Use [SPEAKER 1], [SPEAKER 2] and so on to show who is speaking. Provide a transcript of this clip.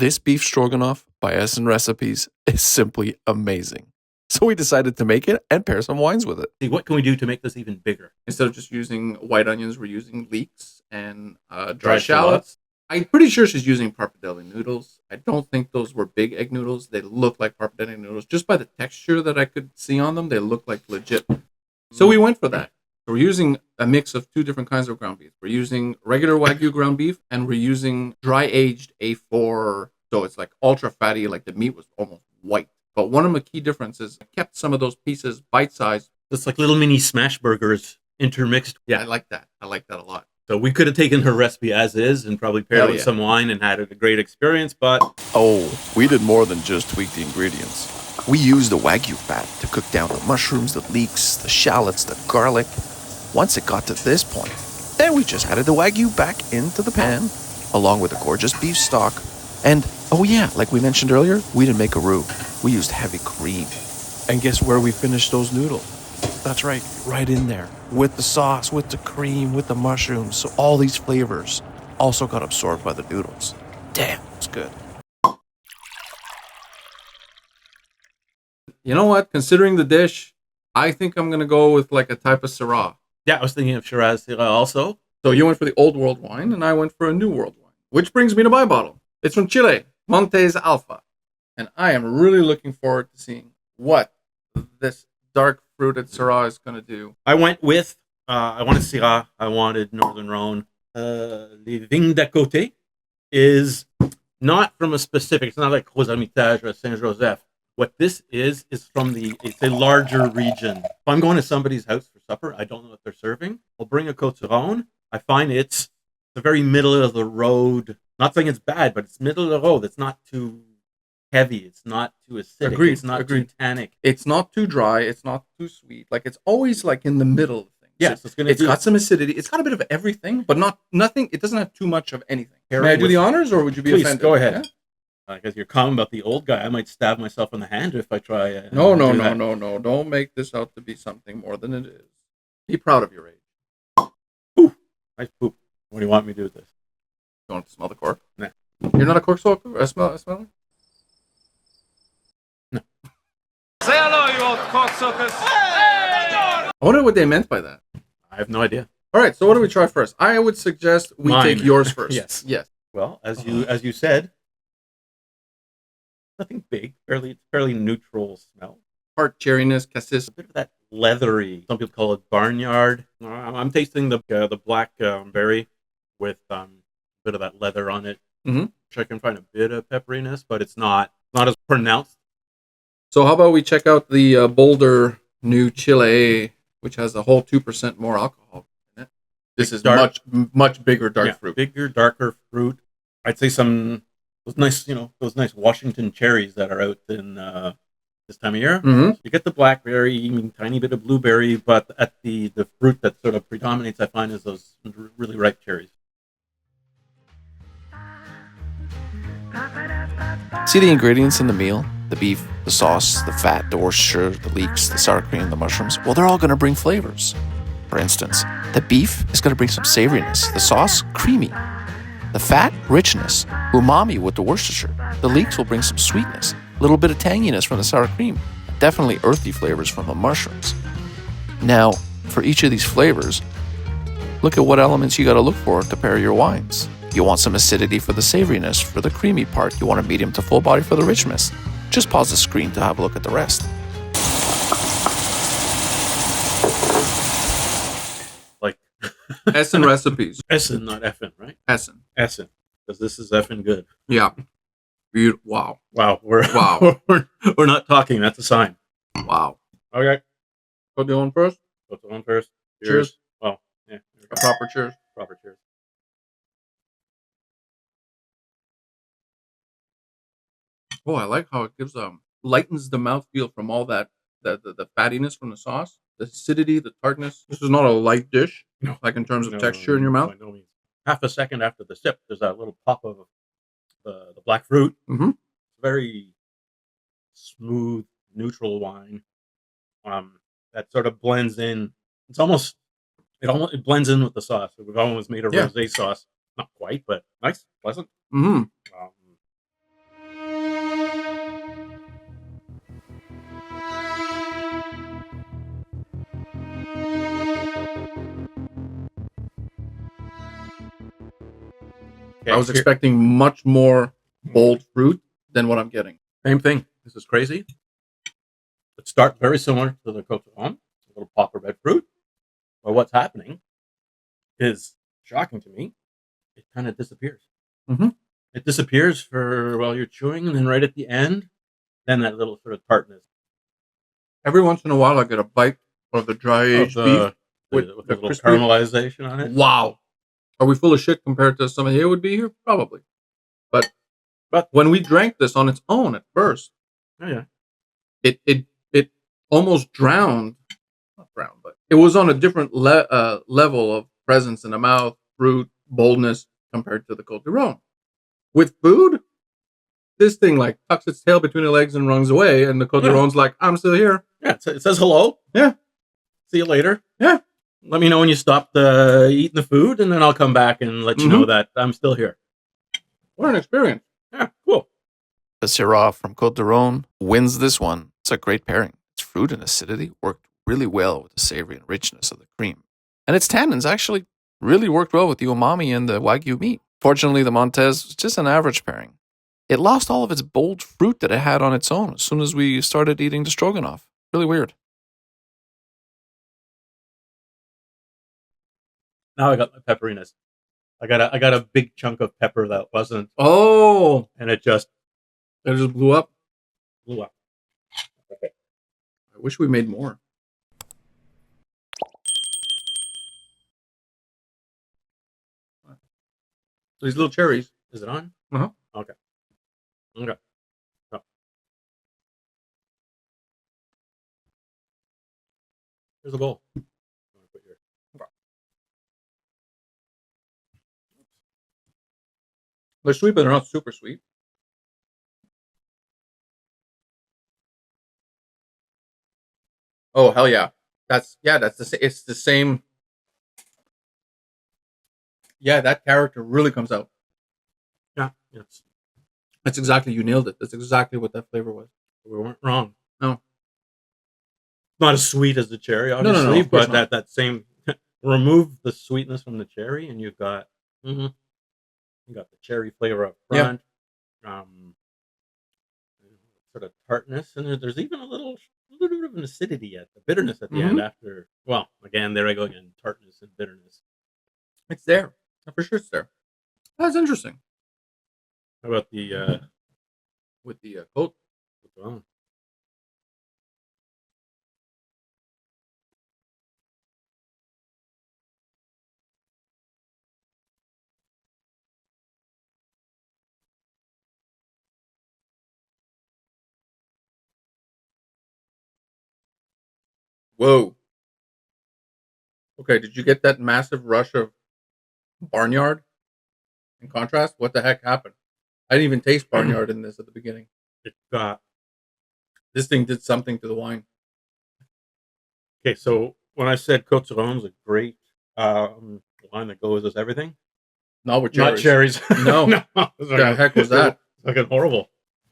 [SPEAKER 1] This beef stroganoff by ESSEN Recipes is simply amazing. So we decided to make it and pair some wines with it.
[SPEAKER 2] See, what can we do to make this even bigger?
[SPEAKER 3] Instead of just using white onions, we're using leeks and dry
[SPEAKER 2] Dried
[SPEAKER 3] shallots. I'm pretty sure she's using pappardelle noodles. I don't think those were big egg noodles. They look like pappardelle noodles. Just by the texture that I could see on them, they look like legit. So we went for that. So we're using a mix of two different kinds of ground beef. We're using regular Wagyu ground beef, and we're using dry-aged A4. So it's like ultra fatty, like the meat was almost white. But one of the key differences, I kept some of those pieces bite-sized.
[SPEAKER 2] It's like little mini smash burgers intermixed.
[SPEAKER 3] Yeah, I like that. I like that a lot.
[SPEAKER 2] So we could have taken her recipe as is and probably paired it with
[SPEAKER 3] yeah.
[SPEAKER 2] some wine and had a great experience, but
[SPEAKER 1] Oh, we did more than just tweak the ingredients. We used the Wagyu fat to cook down the mushrooms, the leeks, the shallots, the garlic. Once it got to this point, then we just added the Wagyu back into the pan, along with the gorgeous beef stock. And, oh yeah, like we mentioned earlier, we didn't make a roux. We used heavy cream. And guess where we finished those noodles? That's right, right in there. With the sauce, with the cream, with the mushrooms. So all these flavors also got absorbed by the noodles. Damn, it's good.
[SPEAKER 3] You know what? Considering the dish, I think I'm going to go with like a type of Syrah.
[SPEAKER 2] yeah, I was thinking of Shiraz also.
[SPEAKER 3] So you went for the old world wine, and I went for a new world wine. Which brings me to my bottle. It's from Chile, Montes Alpha. And I am really looking forward to seeing what this dark fruited Syrah is going to do.
[SPEAKER 2] I went with, I wanted Syrah, I wanted Northern Rhone. Le Vigne d'à Côté is not from a specific, it's not like Rose-Hermitage or Saint-Joseph. What this is from it's a larger region. If I'm going to somebody's house for supper, I don't know what they're serving, I'll bring a Côte-Rhone. I find it's the very middle of the road. Not saying it's bad, but it's middle of the road. It's not too heavy. It's not too acidic.
[SPEAKER 3] Agreed,
[SPEAKER 2] It's not
[SPEAKER 3] agreed.
[SPEAKER 2] too tannic.
[SPEAKER 3] It's not too dry. It's not too sweet. Like it's always like in the middle of things.
[SPEAKER 2] Yes,
[SPEAKER 3] It's got some acidity. It's got a bit of everything, but not nothing. It doesn't have too much of anything. May I do the honors, or would you be
[SPEAKER 2] Please,
[SPEAKER 3] offended?
[SPEAKER 2] go ahead.
[SPEAKER 3] Yeah?
[SPEAKER 2] Because you're calling about the old guy, I might stab myself in the hand if I try.
[SPEAKER 3] No.
[SPEAKER 2] do that.
[SPEAKER 3] Don't make this out to be something more than it is. Be proud of your age.
[SPEAKER 2] Nice poop. What do you want me to do with this?
[SPEAKER 3] You want to smell the cork?
[SPEAKER 2] Nah.
[SPEAKER 3] You're not a cork smoker? A smeller?
[SPEAKER 2] No.
[SPEAKER 4] Say hello, you old cocksuckers.
[SPEAKER 3] I wonder what they meant by that.
[SPEAKER 2] I have no idea.
[SPEAKER 3] All right, so what do we try first? I would suggest we
[SPEAKER 2] Mine.
[SPEAKER 3] take yours first.
[SPEAKER 2] Yes.
[SPEAKER 3] Yes.
[SPEAKER 2] Well, as you said, nothing big. Fairly neutral smell.
[SPEAKER 3] Heart cherryness, cassis.
[SPEAKER 2] A bit of that leathery. Some people call it barnyard. I'm tasting the black berry with a bit of that leather on it.
[SPEAKER 3] Mm-hmm.
[SPEAKER 2] Which I can find a bit of pepperiness, but it's not as pronounced.
[SPEAKER 3] So how about we check out the Boulder New Chile, which has a whole 2% more alcohol in it. This is
[SPEAKER 2] dark,
[SPEAKER 3] much bigger dark fruit.
[SPEAKER 2] Bigger, darker fruit. I'd say those nice Washington cherries that are out in this time of year.
[SPEAKER 3] Mm-hmm.
[SPEAKER 2] You get the blackberry, tiny bit of blueberry, but at the fruit that sort of predominates, I find, is those really ripe cherries.
[SPEAKER 1] See the ingredients in the meal? The beef, the sauce, the fat, the Worcestershire, the leeks, the sour cream, the mushrooms. Well, they're all going to bring flavors. For instance, the beef is going to bring some savoriness. The sauce, creamy. The fat, richness. Umami with the Worcestershire. The leeks will bring some sweetness. A little bit of tanginess from the sour cream. Definitely earthy flavors from the mushrooms. Now, for each of these flavors, look at what elements you got to look for to pair your wines. You want some acidity for the savoriness, for the creamy part. You want a medium to full body for the richness. Just pause the screen to have a look at the rest.
[SPEAKER 2] Like
[SPEAKER 3] Essen Recipes.
[SPEAKER 2] Essen, not effin', right?
[SPEAKER 3] Essen.
[SPEAKER 2] Essen, because this is effing good.
[SPEAKER 3] Yeah. Wow.
[SPEAKER 2] Wow, we're not talking. That's a sign.
[SPEAKER 3] Wow.
[SPEAKER 2] Okay,
[SPEAKER 3] Go do one first?
[SPEAKER 2] go to one first.
[SPEAKER 3] Cheers.
[SPEAKER 2] Well, yeah,
[SPEAKER 3] A proper cheers.
[SPEAKER 2] proper cheers.
[SPEAKER 3] Oh, I like how it gives lightens the mouthfeel from all that the fattiness from the sauce, the acidity, the tartness. This is not a light dish,
[SPEAKER 2] No.
[SPEAKER 3] like in terms of
[SPEAKER 2] No,
[SPEAKER 3] texture in your mouth.
[SPEAKER 2] by no means. Half a second after the sip, there's that little pop of the black fruit.
[SPEAKER 3] Mhm.
[SPEAKER 2] Very smooth, neutral wine. That sort of blends in. It blends in with the sauce. We've almost made a
[SPEAKER 3] Yeah.
[SPEAKER 2] rosé sauce. Not quite, but nice, pleasant.
[SPEAKER 3] Mm-hmm.
[SPEAKER 2] Um, Okay,
[SPEAKER 3] I was
[SPEAKER 2] here-
[SPEAKER 3] expecting much more bold fruit than what I'm getting.
[SPEAKER 2] Same thing. This is crazy. It starts very similar to the Cote d'Ivoire, a little pop of red fruit. But what's happening is shocking to me. It kind of disappears.
[SPEAKER 3] Mhm.
[SPEAKER 2] It disappears for while you're chewing, and then right at the end, then that little sort of tartness
[SPEAKER 3] Every once in a while, I get a bite of the dry
[SPEAKER 2] of
[SPEAKER 3] aged beef.
[SPEAKER 2] the,
[SPEAKER 3] with
[SPEAKER 2] with
[SPEAKER 3] the
[SPEAKER 2] a little
[SPEAKER 3] crispy-
[SPEAKER 2] caramelization on it.
[SPEAKER 3] Wow. Are we full of shit compared to some of you would be here? Probably. But when we drank this on its own at first,
[SPEAKER 2] Oh yeah,
[SPEAKER 3] it almost drowned. Not drowned, but it was on a different level of presence in the mouth, fruit, boldness compared to the Cote d'Ivoire. With food, this thing like tucks its tail between the legs and runs away, and the Cote d'Ivoire's like, I'm still here.
[SPEAKER 2] yeah. It says hello.
[SPEAKER 3] Yeah.
[SPEAKER 2] See you later.
[SPEAKER 3] Yeah.
[SPEAKER 2] Let me know when you stop eating the food, and then I'll come back and let you know that I'm still here.
[SPEAKER 3] What an experience.
[SPEAKER 2] Yeah, cool.
[SPEAKER 1] The Syrah from Côte d'Ivoire wins this one. It's a great pairing. Its fruit and acidity worked really well with the savory and richness of the cream. And its tannins actually really worked well with the umami and the Wagyu meat. Fortunately, the Montez was just an average pairing. It lost all of its bold fruit that it had on its own as soon as we started eating the stroganoff. Really weird.
[SPEAKER 2] Now I got my pepperiness. I got a big chunk of pepper that wasn't,
[SPEAKER 3] Oh,
[SPEAKER 2] and it just
[SPEAKER 3] it just blew up.
[SPEAKER 2] blew up. Okay.
[SPEAKER 3] I wish we made more. These little cherries.
[SPEAKER 2] Is it on?
[SPEAKER 3] Uh-huh.
[SPEAKER 2] Okay. Okay. Oh. Here's the bowl. I'm gonna put your-
[SPEAKER 3] They're sweet, but they're not super sweet. Oh hell yeah! That's it's the same. Yeah, that character really comes out.
[SPEAKER 2] Yeah, yes.
[SPEAKER 3] That's exactly, you nailed it. That's exactly what that flavor was.
[SPEAKER 2] We weren't wrong.
[SPEAKER 3] No.
[SPEAKER 2] Not as sweet as the cherry,
[SPEAKER 3] no,
[SPEAKER 2] obviously,
[SPEAKER 3] of course
[SPEAKER 2] but
[SPEAKER 3] not.
[SPEAKER 2] that same remove the sweetness from the cherry, and you've got you got the cherry flavor up
[SPEAKER 3] Yeah.
[SPEAKER 2] front. Sort of tartness, and there's even a little bit of an acidity at the bitterness at the end after. Well, again, there I go again, tartness and bitterness.
[SPEAKER 3] It's there. For sure, it's there. That's interesting.
[SPEAKER 2] How about the
[SPEAKER 3] With the coat.
[SPEAKER 2] well,
[SPEAKER 3] Whoa. Okay, did you get that massive rush of barnyard? In contrast, what the heck happened? I didn't even taste barnyard in this at the beginning.
[SPEAKER 2] it got
[SPEAKER 3] This thing did something to the wine.
[SPEAKER 2] okay. So when I said Côte d'Ivoire is a great wine that goes with everything,
[SPEAKER 3] Not with
[SPEAKER 2] not
[SPEAKER 3] cherries.
[SPEAKER 2] cherries.
[SPEAKER 3] No.
[SPEAKER 2] no,
[SPEAKER 3] What the heck was that?
[SPEAKER 2] Fucking horrible.